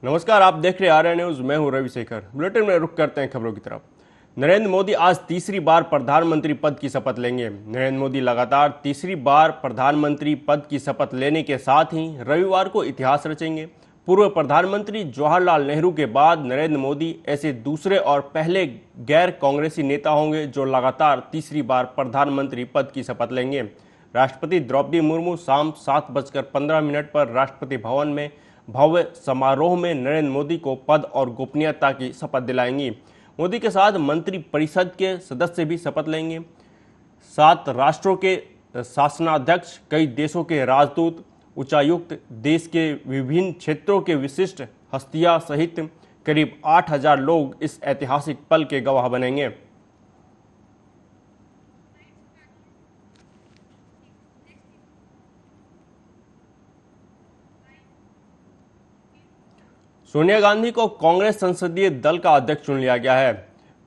नमस्कार, आप देख रहे आर्या न्यूज। मैं हूं रवि शेखर। बुलेटिन में रुक करते हैं खबरों की तरफ। नरेंद्र मोदी आज तीसरी बार प्रधानमंत्री पद की शपथ लेंगे। नरेंद्र मोदी लगातार तीसरी बार प्रधानमंत्री पद की शपथ लेने के साथ ही रविवार को इतिहास रचेंगे। पूर्व प्रधानमंत्री जवाहरलाल नेहरू के बाद नरेंद्र मोदी ऐसे दूसरे और पहले गैर कांग्रेसी नेता होंगे जो लगातार तीसरी बार प्रधानमंत्री पद की शपथ लेंगे। राष्ट्रपति द्रौपदी मुर्मू शाम 7:15 पर राष्ट्रपति भवन में भव्य समारोह में नरेंद्र मोदी को पद और गोपनीयता की शपथ दिलाएंगी। मोदी के साथ मंत्री परिषद के सदस्य भी शपथ लेंगे। 7 राष्ट्रों के शासनाध्यक्ष, कई देशों के राजदूत, उच्चायुक्त, देश के विभिन्न क्षेत्रों के विशिष्ट हस्तियां सहित करीब 8,000 लोग इस ऐतिहासिक पल के गवाह बनेंगे। सोनिया गांधी को कांग्रेस संसदीय दल का अध्यक्ष चुन लिया गया है।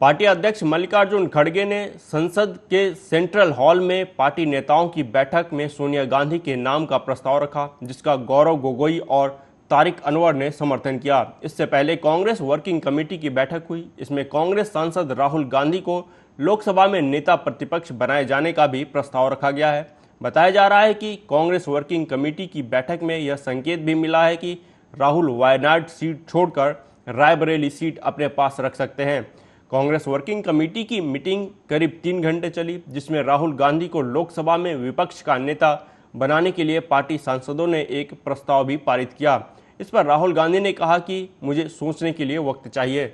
पार्टी अध्यक्ष मल्लिकार्जुन खड़गे ने संसद के सेंट्रल हॉल में पार्टी नेताओं की बैठक में सोनिया गांधी के नाम का प्रस्ताव रखा, जिसका गौरव गोगोई और तारिक अनवर ने समर्थन किया। इससे पहले कांग्रेस वर्किंग कमेटी की बैठक हुई। इसमें कांग्रेस सांसद राहुल गांधी को लोकसभा में नेता प्रतिपक्ष बनाए जाने का भी प्रस्ताव रखा गया है। बताया जा रहा है कि कांग्रेस वर्किंग कमेटी की बैठक में यह संकेत भी मिला है कि राहुल वायनाड सीट छोड़कर रायबरेली सीट अपने पास रख सकते हैं। कांग्रेस वर्किंग कमेटी की मीटिंग करीब 3 घंटे चली, जिसमें राहुल गांधी को लोकसभा में विपक्ष का नेता बनाने के लिए पार्टी सांसदों ने एक प्रस्ताव भी पारित किया। इस पर राहुल गांधी ने कहा कि मुझे सोचने के लिए वक्त चाहिए।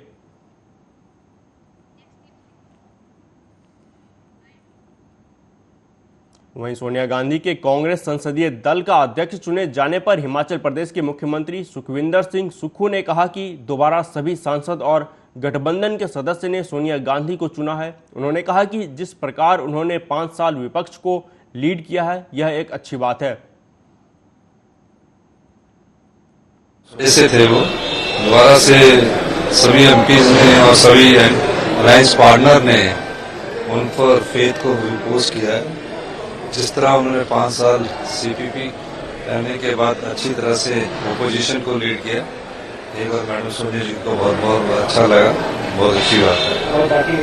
वहीं सोनिया गांधी के कांग्रेस संसदीय दल का अध्यक्ष चुने जाने पर हिमाचल प्रदेश के मुख्यमंत्री सुखविंदर सिंह सुक्खू ने कहा कि दोबारा सभी सांसद और गठबंधन के सदस्य ने सोनिया गांधी को चुना है। उन्होंने कहा कि जिस प्रकार उन्होंने 5 साल विपक्ष को लीड किया है, यह एक अच्छी बात है। ऐसे थे वो दोबारा से सभी एमपीज ने और सभी अलायंस पार्टनर ने उन पर फेथ को इम्पोज किया है। जिस तरह उन्होंने 5 साल सीपीपी रहने के बाद अच्छी तरह से ओपोजिशन को लीड किया, एक बार मैडम सोनिया जी को बहुत बहुत अच्छा लगा, बहुत अच्छी बात है। और बाकी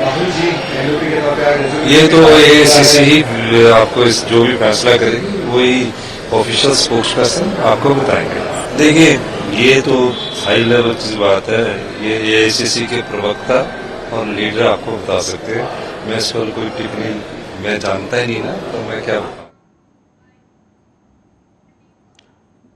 राहुल जी एलओपी के तौर पर ये तो एआईसीसी ही आपको इस जो भी फैसला करेगी वही ऑफिशियल स्पोक्स पर्सन आपको बताएंगे। देखिए, ये तो हाई लेवल की बात है, ये एआईसीसी के प्रवक्ता और लीडर आपको बता सकते हैं। मैं इस पर कोई टिप्पणी मैं जानता ही नहीं ना, तो मैं क्या बताऊं।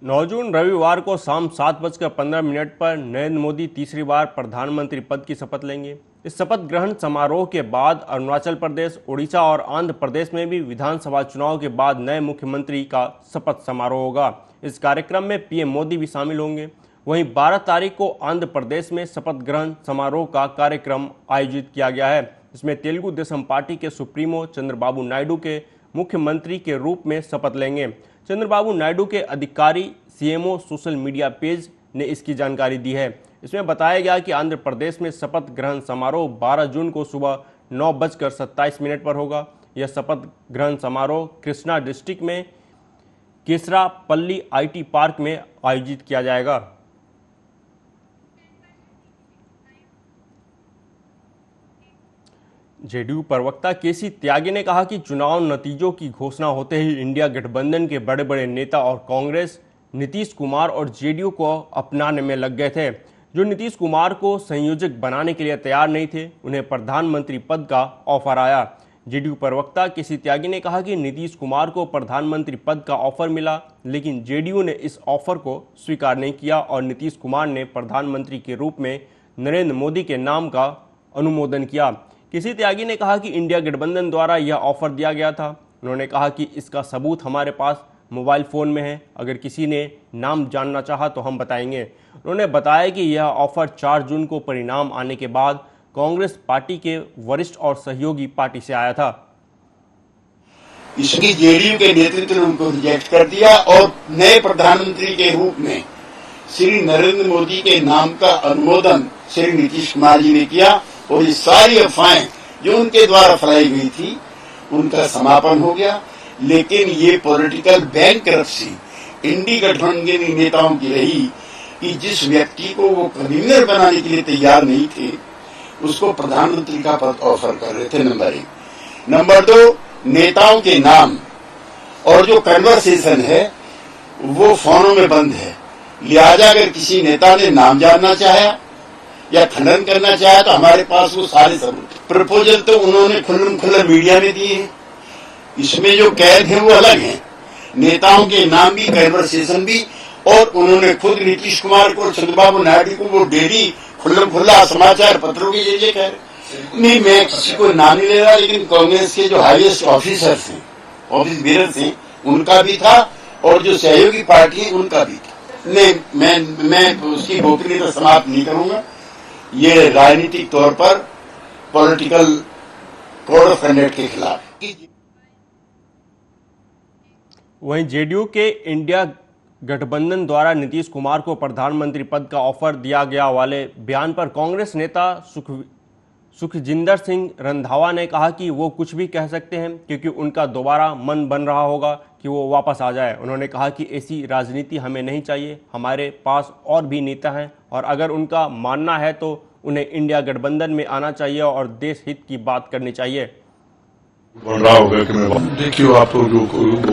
9 जून रविवार को शाम 7:15 पर नरेंद्र मोदी तीसरी बार प्रधानमंत्री पद की शपथ लेंगे। इस शपथ ग्रहण समारोह के बाद अरुणाचल प्रदेश, उड़ीसा और आंध्र प्रदेश में भी विधानसभा चुनाव के बाद नए मुख्यमंत्री का शपथ समारोह होगा। इस कार्यक्रम में पीएम मोदी भी शामिल होंगे। वहीं 12 तारीख को आंध्र प्रदेश में शपथ ग्रहण समारोह का कार्यक्रम आयोजित किया गया है। इसमें तेलुगु देशम पार्टी के सुप्रीमो चंद्रबाबू नायडू के मुख्यमंत्री के रूप में शपथ लेंगे। चंद्रबाबू नायडू के अधिकारी सीएमओ सोशल मीडिया पेज ने इसकी जानकारी दी है। इसमें बताया गया कि आंध्र प्रदेश में शपथ ग्रहण समारोह 12 जून को सुबह 9:27 पर होगा। यह शपथ ग्रहण समारोह कृष्णा डिस्ट्रिक्ट में केसरापल्ली आईटी पार्क में आयोजित किया जाएगा। जेडीयू प्रवक्ता केसी त्यागी ने कहा कि चुनाव नतीजों की घोषणा होते ही इंडिया गठबंधन के बड़े बड़े नेता और कांग्रेस नीतीश कुमार और जेडीयू को अपनाने में लग गए थे। जो नीतीश कुमार को संयोजक बनाने के लिए तैयार नहीं थे, उन्हें प्रधानमंत्री पद का ऑफर आया। जेडीयू प्रवक्ता केसी त्यागी ने कहा कि नीतीश कुमार को प्रधानमंत्री पद का ऑफर मिला, लेकिन जेडीयू ने इस ऑफर को स्वीकार नहीं किया और नीतीश कुमार ने प्रधानमंत्री के रूप में नरेंद्र मोदी के नाम का अनुमोदन किया। केसी त्यागी ने कहा कि इंडिया गठबंधन द्वारा यह ऑफर दिया गया था। उन्होंने कहा कि इसका सबूत हमारे पास मोबाइल फ़ोन में है। अगर किसी ने नाम जानना चाहा तो हम बताएंगे। उन्होंने बताया कि यह ऑफर 4 जून को परिणाम आने के बाद कांग्रेस पार्टी के वरिष्ठ और सहयोगी पार्टी से आया था। इसकी जेडीयू के नेतृत्व ने उनको रिजेक्ट कर दिया और नए प्रधानमंत्री के रूप में श्री नरेंद्र मोदी के नाम का अनुमोदन श्री नीतीश कुमार जी ने किया और ये सारी अफवाहें जो उनके द्वारा फैलाई गई थी उनका समापन हो गया। लेकिन ये पॉलिटिकल बैंकरप्सी इंडी गठबंधन के नेताओं की रही कि जिस व्यक्ति को वो कन्वीनर बनाने के लिए तैयार नहीं थे उसको प्रधानमंत्री का पद ऑफर कर रहे थे। नंबर 1। नंबर 2, नेताओं के नाम और जो कन्वर्सेशन है वो फोनों में बंद है। लिहाजा अगर किसी नेता ने नाम जानना चाहा या खंडन करना चाहा तो हमारे पास वो सारे सबूत। प्रपोजल तो उन्होंने खुल्लम खुल्ला मीडिया में दिए हैं, इसमें जो कैद है वो अलग है। नेताओं के नाम भी, कन्वर्सेशन भी, और उन्होंने खुद नीतीश कुमार को और चंद्रबाबू नायडू को वो डेली खुल्लम खुल्ला समाचार पत्रों के जरिए कह रहे। नहीं, मैं किसी को नाम नहीं ले रहा, लेकिन कांग्रेस के जो हाईएस्ट ऑफिसर्स हैं, ऑफिस बेरर्स हैं, उनका भी था और जो सहयोगी पार्टी है उनका भी था। नहीं, मैं उसकी गोपनीयता समाप्त नहीं करूंगा। ये राजनीतिक तौर पर पॉलिटिकल कोड ऑफ कंडक्ट के खिलाफ। वहीं जेडीयू के इंडिया गठबंधन द्वारा नीतीश कुमार को प्रधानमंत्री पद का ऑफर दिया गया वाले बयान पर कांग्रेस नेता सुखजिंदर सिंह रंधावा ने कहा कि वो कुछ भी कह सकते हैं क्योंकि उनका दोबारा मन बन रहा होगा कि वो वापस आ जाए। उन्होंने कहा कि ऐसी राजनीति हमें नहीं चाहिए, हमारे पास और भी नेता हैं और अगर उनका मानना है तो उन्हें इंडिया गठबंधन में आना चाहिए और देश हित की बात करनी चाहिए। बन रहा होगा कि मैं, देखिए आप तो वो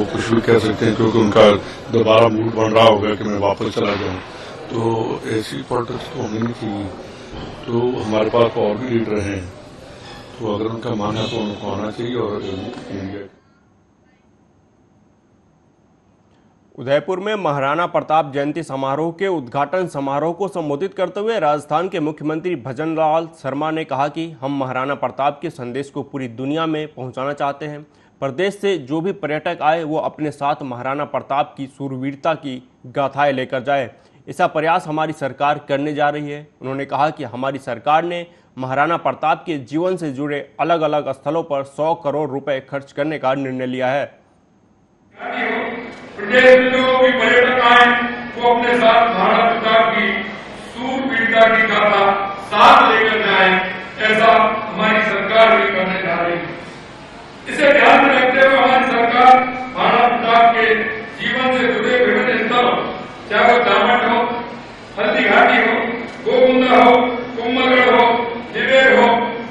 कुछ भी कह सकते हैं क्योंकि उनका दोबारा मूड बन रहा होगा कि मैं वापस चला जाऊं, तो ऐसी पॉलिटिक्स तो होनी नहीं चाहिए। तो हमारे पास और भी लीडर हैं, तो अगर उनका मानना तो उनको आना चाहिए। और इंडिया उदयपुर में महाराणा प्रताप जयंती समारोह के उद्घाटन समारोह को संबोधित करते हुए राजस्थान के मुख्यमंत्री भजनलाल शर्मा ने कहा कि हम महाराणा प्रताप के संदेश को पूरी दुनिया में पहुंचाना चाहते हैं। प्रदेश से जो भी पर्यटक आए वो अपने साथ महाराणा प्रताप की शूरवीरता की गाथाएं लेकर जाए। ऐसा प्रयास हमारी सरकार करने जा रही है। उन्होंने कहा कि हमारी सरकार ने महाराणा प्रताप के जीवन से जुड़े अलग अलग स्थलों पर 100 करोड़ रुपए खर्च करने का निर्णय लिया है। प्रदेश में जो भी पर्यटक आए वो अपने साथ महाराणा प्रताप की शूरवीरता की गाथा साथ लेकर जाए, ऐसा हमारी सरकार भी करने जा रही है। इसे ध्यान में रखते हुए हमारी सरकार महाराणा प्रताप के जीवन से जुड़े विभिन्न स्थलों, चाहे वो दामन हो, हल्दी घाटी हो, गोमुंदा हो, कुंभलगढ़ हो, निवेर हो,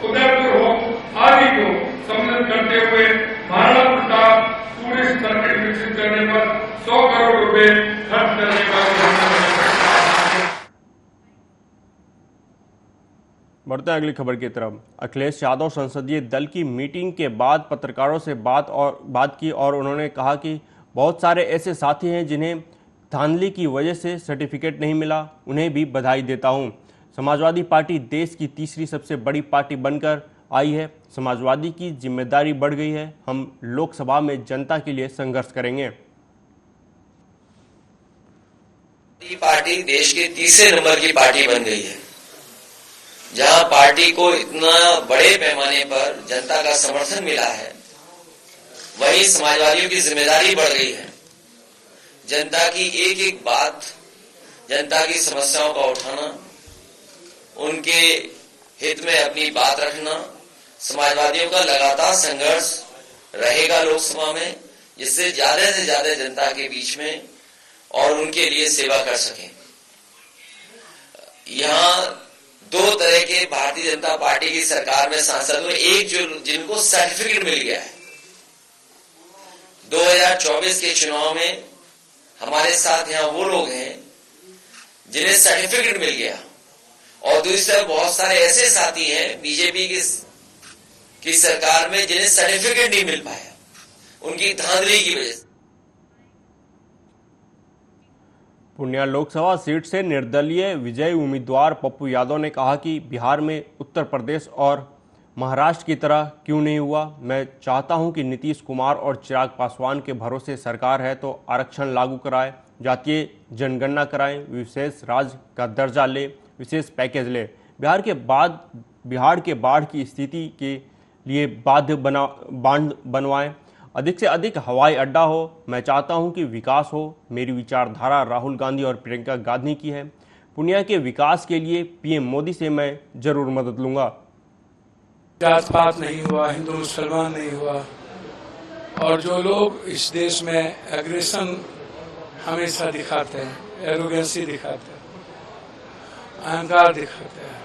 उदयपुर हो, आदि को सम्मिलित करते हुए महाराणा प्रताप टूरिस्ट सर्किट विकसित करने पर 100 करोड़ रुपए खर्च करने का। बढ़ते हैं अगली खबर की तरफ। अखिलेश यादव संसदीय दल की मीटिंग के बाद पत्रकारों से बात की और उन्होंने कहा कि बहुत सारे ऐसे साथी हैं जिन्हें धांधली की वजह से सर्टिफिकेट नहीं मिला, उन्हें भी बधाई देता हूं। समाजवादी पार्टी देश की तीसरी सबसे बड़ी पार्टी बनकर आई है। समाजवादी की जिम्मेदारी बढ़ गई है। हम लोकसभा में जनता के लिए संघर्ष करेंगे। पार्टी देश के तीसरे नंबर की पार्टी बन गई है। जहां पार्टी को इतना बड़े पैमाने पर जनता का समर्थन मिला है, वहीं समाजवादियों की जिम्मेदारी बढ़ गई है। जनता की एक एक बात, जनता की समस्याओं का उठाना, उनके हित में अपनी बात रखना, समाजवादियों का लगातार संघर्ष रहेगा लोकसभा में, जिससे ज्यादा से ज्यादा जनता के बीच में और उनके लिए सेवा कर सकें। यहाँ दो तरह के भारतीय जनता पार्टी की सरकार में सांसद हुए, एक जो जिनको सर्टिफिकेट मिल गया है 2024 के चुनाव में, हमारे साथ यहाँ वो लोग हैं जिन्हें सर्टिफिकेट मिल गया, और दूसरी तरफ बहुत सारे ऐसे साथी हैं बीजेपी की सरकार में जिन्हें सर्टिफिकेट नहीं मिल पाया, उनकी धांधली की वजह से। पूर्णिया लोकसभा सीट से निर्दलीय विजयी उम्मीदवार पप्पू यादव ने कहा कि बिहार में उत्तर प्रदेश और महाराष्ट्र की तरह क्यों नहीं हुआ। मैं चाहता हूं कि नीतीश कुमार और चिराग पासवान के भरोसे सरकार है तो आरक्षण लागू कराए, जातीय जनगणना कराएं, विशेष राज्य का दर्जा ले, विशेष पैकेज ले, बिहार के बाढ़ की स्थिति के लिए बांध बनवाएं, अधिक से अधिक हवाई अड्डा हो। मैं चाहता हूं कि विकास हो। मेरी विचारधारा राहुल गांधी और प्रियंका गांधी की है। पूर्णिया के विकास के लिए पीएम मोदी से मैं जरूर मदद लूंगा। जात पात नहीं हुआ, हिंदू मुसलमान नहीं हुआ, और जो लोग इस देश में एग्रेशन हमेशा दिखाते हैं, एरोगेंसी दिखाते हैं, अहंकार दिखाते हैं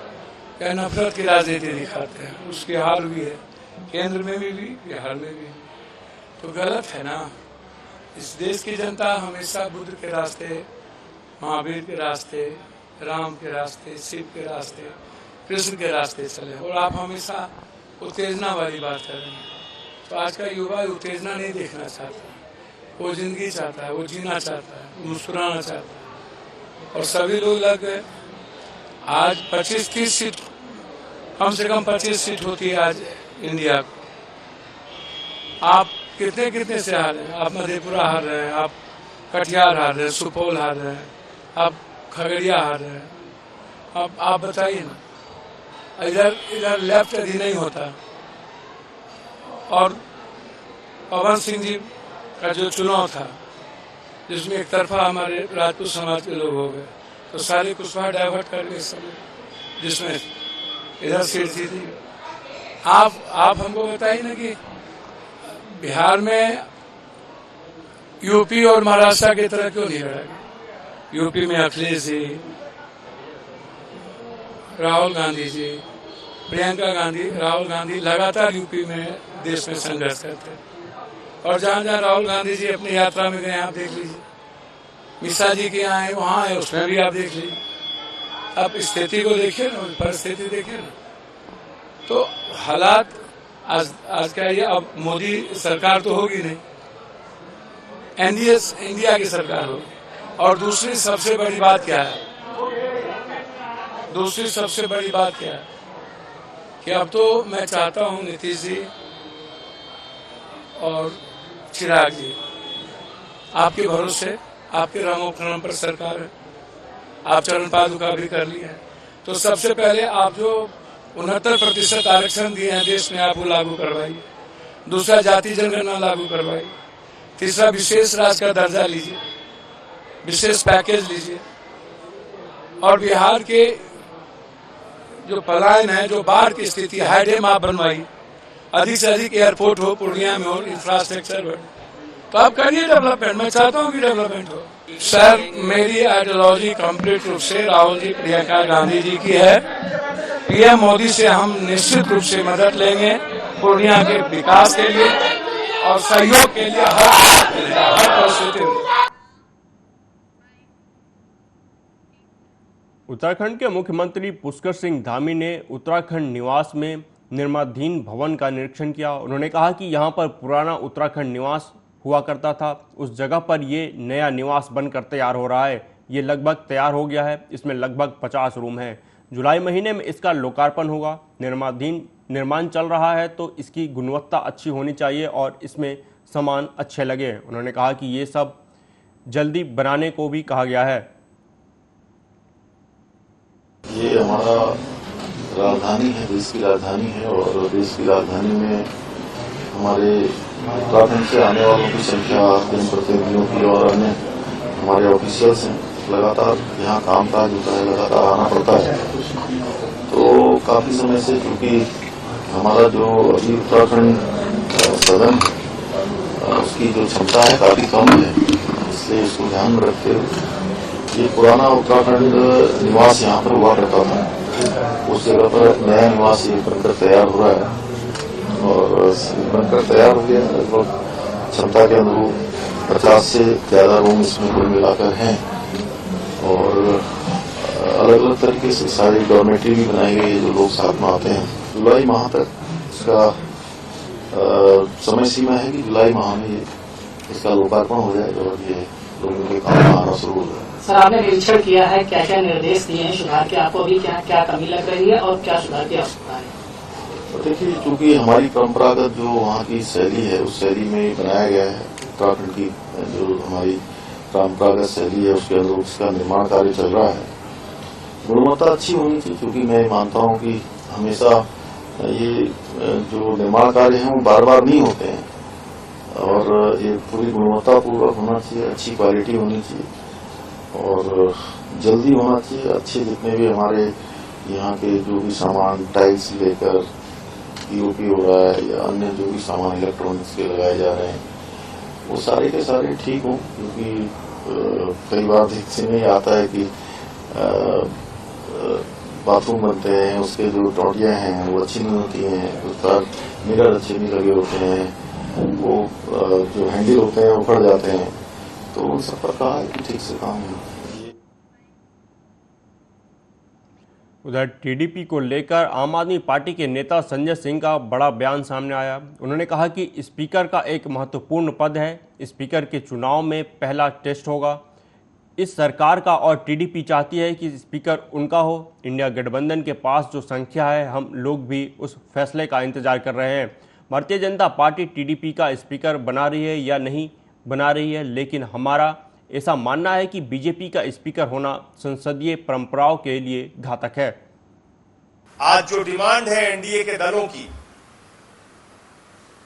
या नफरत की राजनीति दिखाते हैं। उसकी हार हुई है केंद्र में भी बिहार में भी, तो गलत है ना। इस देश की जनता हमेशा बुद्ध के रास्ते, महावीर के रास्ते, राम के रास्ते, शिव के रास्ते, कृष्ण के रास्ते चले, और आप हमेशा उत्तेजना वाली बात कर रहे हैं। तो आज का युवा उत्तेजना नहीं देखना चाहता, वो जिंदगी चाहता है, वो जीना चाहता है, मुस्कुराना चाहता है, और सभी लोग लग गए। आज 25-30 सीट, कम से कम 25 सीट होती है आज इंडिया को। आप कितने से हार रहे हैं? आप मधेपुरा हार रहे हैं, आप कटिहार हार रहे हैं, सुपौल हार रहे हैं, आप खगड़िया हार रहे हैं। अब आप बताइए ना, इधर लेफ्ट यदि नहीं होता और पवन सिंह जी का जो चुनाव था जिसमें एक तरफा हमारे राजपूत समाज के लोग हो गए, तो सारे कुशवाहा डाइवर्ट कर गए सब, जिसमें इधर सीट थी। आप हमको बताइए ना कि बिहार में यूपी और महाराष्ट्र की तरह क्यों नहीं लड़ा? यूपी में अखिलेश जी, राहुल गांधी जी, प्रियंका गांधी, राहुल गांधी लगातार यूपी में देश में संघर्ष करते हैं। और जहां जहां राहुल गांधी जी अपनी यात्रा में गए आप देख लीजिए, मिश्रा जी के यहाँ है, वहां है, उसमें भी आप देख लीजिए। अब स्थिति को देखिए ना, परिस्थिति देखिए ना। तो हालात आज क्या ये, अब मोदी सरकार तो होगी नहीं, एनडीए इंडिया की सरकार होगी। और दूसरी सबसे बड़ी बात क्या है, दूसरी सबसे बड़ी बात क्या है कि अब तो मैं चाहता हूं नीतीश जी और चिराग जी, आपके भरोसे, आपके रामोपक्रम पर सरकार है, आप चरण पादुका भी कर लिए हैं, तो सबसे पहले आप जो 69% आरक्षण दिए हैं देश में, आप वो लागू करवाइए। दूसरा, जाति जनगणना लागू करवाइए। तीसरा, विशेष राज्य का दर्जा लीजिए, विशेष पैकेज लीजिए। और बिहार के जो पलायन है, जो बाढ़ की स्थिति है, डैम आप बनवाइए, अधिक से अधिक एयरपोर्ट हो, पूर्णिया में हो, इंफ्रास्ट्रक्चर बढ़े, तो आप करिए डेवलपमेंट। मैं चाहता हूँ कि डेवलपमेंट हो। सर, मेरी आइडियोलॉजी कंप्लीट रूप से राहुल जी, प्रियंका गांधी जी की है। पीएम मोदी से हम निश्चित रूप से मदद लेंगे पूर्णिया के विकास के लिए और सहयोग के लिए हर परिस्थिति में। उत्तराखंड के मुख्यमंत्री पुष्कर सिंह धामी ने उत्तराखंड निवास में निर्माणाधीन भवन का निरीक्षण किया। उन्होंने कहा कि यहां पर पुराना उत्तराखंड निवास हुआ करता था, उस जगह पर ये नया निवास बनकर तैयार हो रहा है। ये लगभग तैयार हो गया है, इसमें लगभग 50 रूम हैं। जुलाई महीने में इसका लोकार्पण होगा। निर्माण चल रहा है तो इसकी गुणवत्ता अच्छी होनी चाहिए और इसमें सामान अच्छे लगे। उन्होंने कहा कि ये सब जल्दी बनाने को भी कहा गया है। ये हमारा राजधानी है, देश की राजधानी है, और देश की राजधानी में हमारे उत्तराखंड से आने वालों की संख्या, जनप्रतिनिधियों की और अन्य हमारे ऑफिशियल्स हैं, लगातार यहाँ काम काज होता है, लगातार आना पड़ता है। तो काफी समय से, क्योंकि हमारा जो अभी उत्तराखंड सदन उसकी जो क्षमता है काफी कम है, इसलिए इसको ध्यान में रखते हुए ये पुराना उत्तराखंड निवास यहाँ पर हुआ करता था, उस जगह पर नया निवास ये बनकर तैयार हो रहा है और बनकर तैयार हो गया। लगभग क्षमता के अनुरूप 50 से ज्यादा रूम इसमें कुल मिलाकर हैं और अलग अलग तरीके से सारी डॉर्मेटरी भी बनाई गई है जो लोग साथ में आते हैं। जुलाई माह तक इसका समय सीमा है कि जुलाई माह में इसका लोकार्पण हो जाएगा और ये लोगों के काम आना शुरू हो जाएगा। सर, आपने निरीक्षण किया है, क्या क्या निर्देश दिए हैं सुधार के? आपको अभी क्या क्या कमी लग रही है और क्या सुधार की आवश्यकता है? देखिए, चूंकि हमारी परंपरागत जो वहाँ की शैली है, उस शैली में बनाया गया है। उत्तराखंड की जो हमारी परंपरागत शैली है उसके अनुरूप इसका निर्माण कार्य चल रहा है। गुणवत्ता अच्छी होनी चाहिए, क्योंकि मैं मानता हूँ कि हमेशा ये जो निर्माण कार्य है वो बार बार नहीं होते हैं और ये पूरी गुणवत्तापूर्वक होना चाहिए, अच्छी क्वालिटी होनी चाहिए और जल्दी होना चाहिए। अच्छे जितने भी हमारे यहाँ के जो भी सामान, टाइल्स लेकर पीओपी हो रहा है या अन्य जो भी सामान इलेक्ट्रॉनिक्स के लगाए जा रहे हैं, वो सारे के सारे ठीक हों, क्योंकि कई बार देखने में आता है कि बाथरूम बनते हैं, उसके जो टोटियाँ हैं वो अच्छी नहीं होती हैं, उसका मिरर अच्छे नहीं लगे होते हैं, वो जो हैंडल होते हैं वो उखड़ जाते हैं, तो उन सब पर कहा है कि ठीक से काम है। उधर टीडीपी को लेकर आम आदमी पार्टी के नेता संजय सिंह का बड़ा बयान सामने आया। उन्होंने कहा कि स्पीकर का एक महत्वपूर्ण पद है, स्पीकर के चुनाव में पहला टेस्ट होगा इस सरकार का और टीडीपी चाहती है कि स्पीकर उनका हो। इंडिया गठबंधन के पास जो संख्या है, हम लोग भी उस फैसले का इंतजार कर रहे हैं। भारतीय जनता पार्टी टीडीपी का स्पीकर बना रही है या नहीं बना रही है, लेकिन हमारा ऐसा मानना है कि बीजेपी का स्पीकर होना संसदीय परंपराओं के लिए घातक है। आज जो डिमांड है एनडीए के दलों की,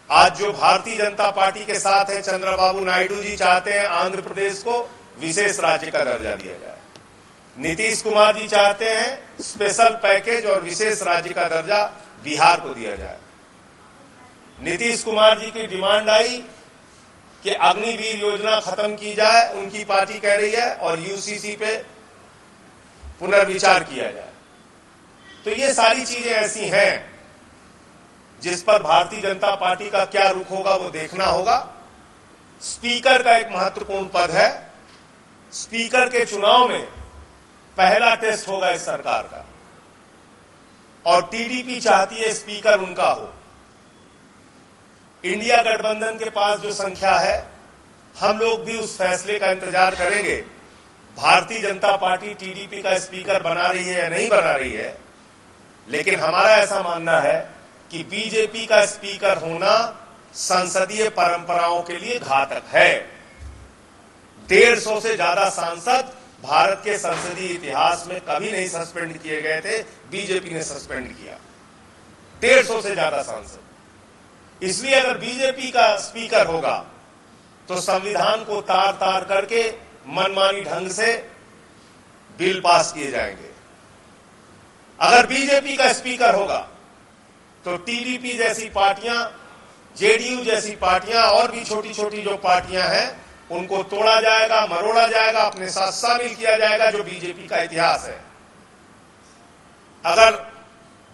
आज जो भारतीय जनता पार्टी के साथ है, चंद्रबाबू नायडू जी चाहते हैं आंध्र प्रदेश को विशेष राज्य का दर्जा दिया जाए, नीतीश कुमार जी चाहते हैं स्पेशल पैकेज और विशेष राज्य का दर्जा बिहार को दिया जाए। नीतीश कुमार जी की डिमांड आई कि अग्निवीर योजना खत्म की जाए, उनकी पार्टी कह रही है, और यूसीसी पे पुनर्विचार किया जाए। तो ये सारी चीजें ऐसी हैं जिस पर भारतीय जनता पार्टी का क्या रुख होगा वो देखना होगा। स्पीकर का एक महत्वपूर्ण पद है, स्पीकर के चुनाव में पहला टेस्ट होगा इस सरकार का, और टीडीपी चाहती है स्पीकर उनका हो। इंडिया गठबंधन के पास जो संख्या है, हम लोग भी उस फैसले का इंतजार करेंगे। भारतीय जनता पार्टी टीडीपी का स्पीकर बना रही है या नहीं बना रही है, लेकिन हमारा ऐसा मानना है कि बीजेपी का स्पीकर होना संसदीय परंपराओं के लिए घातक है। 150 से ज्यादा सांसद भारत के संसदीय इतिहास में कभी नहीं सस्पेंड किए गए थे, बीजेपी ने सस्पेंड किया 150 से ज्यादा सांसद। इसलिए अगर बीजेपी का स्पीकर होगा तो संविधान को तार तार करके मनमानी ढंग से बिल पास किए जाएंगे। अगर बीजेपी का स्पीकर होगा तो टीडीपी जैसी पार्टियां, जेडीयू जैसी पार्टियां और भी छोटी छोटी जो पार्टियां हैं, उनको तोड़ा जाएगा, मरोड़ा जाएगा, अपने साथ शामिल किया जाएगा, जो बीजेपी का इतिहास है। अगर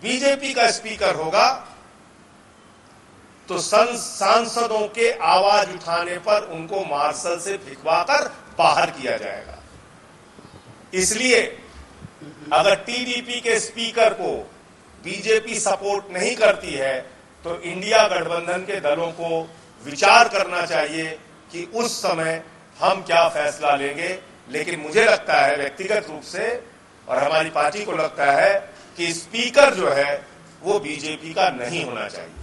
बीजेपी का स्पीकर होगा तो सांसदों के आवाज उठाने पर उनको मार्शल से भिखवाकर बाहर किया जाएगा। इसलिए अगर टीडीपी के स्पीकर को बीजेपी सपोर्ट नहीं करती है तो इंडिया गठबंधन के दलों को विचार करना चाहिए कि उस समय हम क्या फैसला लेंगे। लेकिन मुझे लगता है व्यक्तिगत रूप से, और हमारी पार्टी को लगता है कि स्पीकर जो है वो बीजेपी का नहीं होना चाहिए।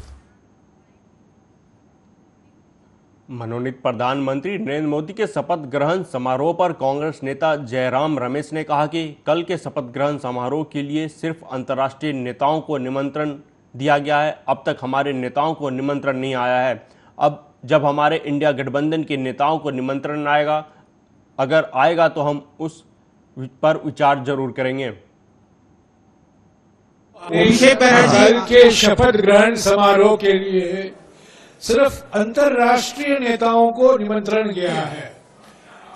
मनोनीत प्रधानमंत्री नरेंद्र मोदी के शपथ ग्रहण समारोह पर कांग्रेस नेता जयराम रमेश ने कहा कि कल के शपथ ग्रहण समारोह के लिए सिर्फ अंतर्राष्ट्रीय नेताओं को निमंत्रण दिया गया है, अब तक हमारे नेताओं को निमंत्रण नहीं आया है। अब जब हमारे इंडिया गठबंधन के नेताओं को निमंत्रण आएगा, अगर आएगा तो हम उस पर विचार जरूर करेंगे। कल के शपथ ग्रहण समारोह के लिए सिर्फ अंतर्राष्ट्रीय नेताओं को निमंत्रण गया है,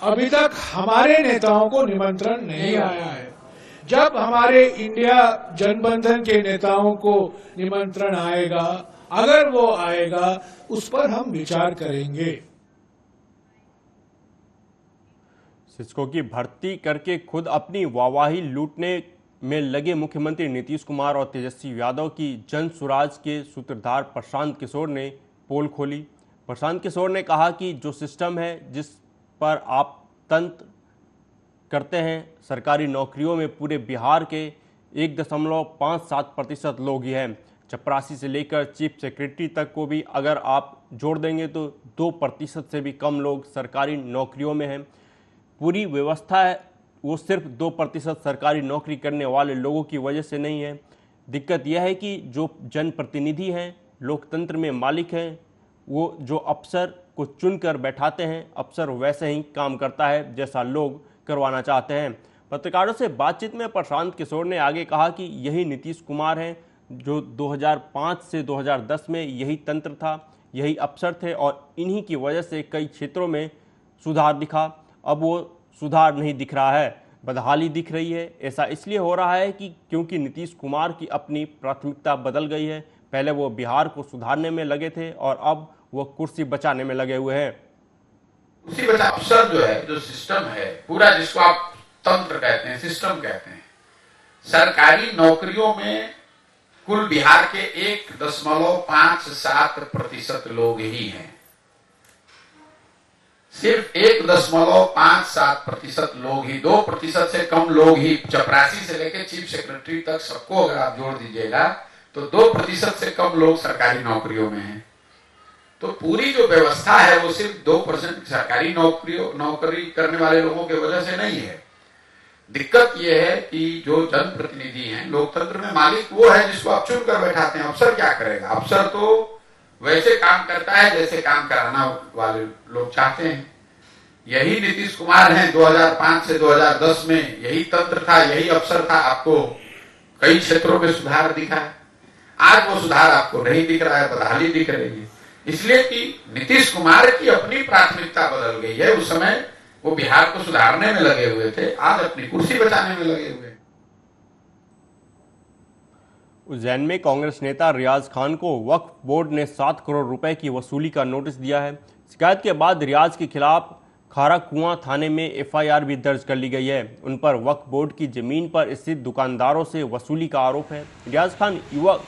अभी तक हमारे नेताओं को निमंत्रण नहीं आया है। जब हमारे इंडिया गठबंधन के नेताओं को निमंत्रण आएगा, अगर वो आएगा, उस पर हम विचार करेंगे। शिक्षकों की भर्ती करके खुद अपनी वाहवाही लूटने में लगे मुख्यमंत्री नीतीश कुमार और तेजस्वी यादव की जन सुराज के सूत्रधार प्रशांत किशोर ने पोल खोली। प्रशांत किशोर ने कहा कि जो सिस्टम है, जिस पर आप तंत्र करते हैं, सरकारी नौकरियों में पूरे बिहार के 1.57% लोग ही हैं। चपरासी से लेकर चीफ सेक्रेटरी तक को भी अगर आप जोड़ देंगे तो 2% से भी कम लोग सरकारी नौकरियों में हैं। पूरी व्यवस्था है वो सिर्फ 2% सरकारी नौकरी करने वाले लोगों की वजह से नहीं है। दिक्कत यह है कि जो जनप्रतिनिधि हैं, लोकतंत्र में मालिक हैं, वो जो अफसर को चुनकर बैठाते हैं, अफसर वैसे ही काम करता है जैसा लोग करवाना चाहते हैं। पत्रकारों से बातचीत में प्रशांत किशोर ने आगे कहा कि यही नीतीश कुमार हैं जो 2005 से 2010 में यही तंत्र था, यही अफसर थे, और इन्हीं की वजह से कई क्षेत्रों में सुधार दिखा। अब वो सुधार नहीं दिख रहा है। बदहाली दिख रही है। ऐसा इसलिए हो रहा है कि क्योंकि नीतीश कुमार की अपनी प्राथमिकता बदल गई है। पहले वो बिहार को सुधारने में लगे थे और अब वो कुर्सी बचाने में लगे हुए हैं। उसी वजह अफसर जो है, जो सिस्टम है पूरा, जिसको आप तंत्र कहते हैं, सिस्टम कहते हैं, सरकारी नौकरियों में कुल बिहार के 1.57% लोग ही हैं। सिर्फ 1.57% लोग ही, 2% से कम लोग ही, चपरासी से लेकर चीफ सेक्रेटरी तक सबको अगर आप जोड़ दीजिएगा तो 2% से कम लोग सरकारी नौकरियों में हैं। तो पूरी जो व्यवस्था है वो सिर्फ 2% सरकारी नौकरी करने वाले लोगों की वजह से नहीं है। दिक्कत यह है कि जो जनप्रतिनिधि हैं, लोकतंत्र में मालिक वो है जिसको आप चुनकर बैठाते हैं। अफसर क्या करेगा? अफसर तो वैसे काम करता है जैसे काम कराना वाले लोग चाहते हैं। यही नीतीश कुमार हैं। 2005 से 2010 में यही तंत्र था, यही अफसर था। आपको कई क्षेत्रों में सुधार दिखा है, आज वो सुधार आपको नहीं दिख रहा है, बदहाली दिख रही है। इसलिए कि नीतीश कुमार की अपनी प्राथमिकता बदल गई है। उस समय वो बिहार को सुधारने में लगे हुए थे, आज अपनी कुर्सी बचाने में लगे हुए हैं। उज्जैन में कांग्रेस नेता रियाज खान को वक्फ बोर्ड ने 7 करोड़ रुपए की वसूली का नोटिस दिया है। शिकायत के बाद रियाज के खिलाफ खारा कुआं थाने में एफआईआर भी दर्ज कर ली गई है। उन पर वक्फ बोर्ड की जमीन पर स्थित दुकानदारों से वसूली का आरोप है। रियाज खान युवा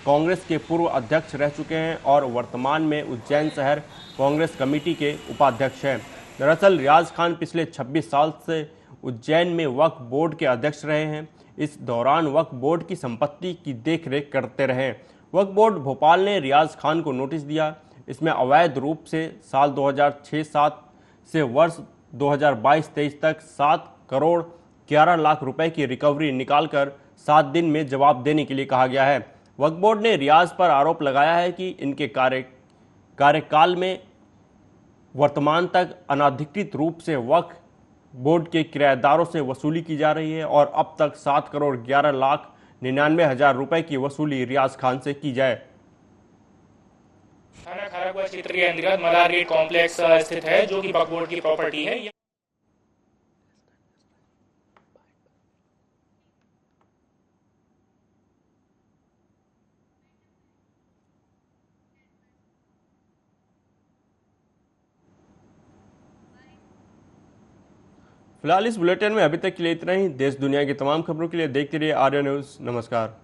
कांग्रेस के पूर्व अध्यक्ष रह चुके हैं और वर्तमान में उज्जैन शहर कांग्रेस कमेटी के उपाध्यक्ष हैं। दरअसल रियाज खान पिछले 26 साल से उज्जैन में वक्फ बोर्ड के अध्यक्ष रहे हैं। इस दौरान वक्फ बोर्ड की संपत्ति की देखरेख करते रहे। वक्फ बोर्ड भोपाल ने रियाज खान को नोटिस दिया। इसमें अवैध रूप से साल 2006-07 से वर्ष 2022-23 तक 7 करोड़ 11 लाख रुपए की रिकवरी निकालकर 7 दिन में जवाब देने के लिए कहा गया है। वक्फ बोर्ड ने रियाज पर आरोप लगाया है कि इनके कार्यकाल में वर्तमान तक अनाधिकृत रूप से वक्फ बोर्ड के किराएदारों से वसूली की जा रही है और अब तक 7 करोड़ 11 लाख 99 हजार रुपए की वसूली रियाज खान से की जाए। थाना खाराकुआ क्षेत्र के अंतर्गत मलार गेट कॉम्प्लेक्स स्थित है, जो कि वक्फ बोर्ड की प्रॉपर्टी है। फिलहाल इस बुलेटिन में अभी तक के लिए इतना ही। देश दुनिया की तमाम खबरों के लिए देखते रहिए आर्या न्यूज़। नमस्कार।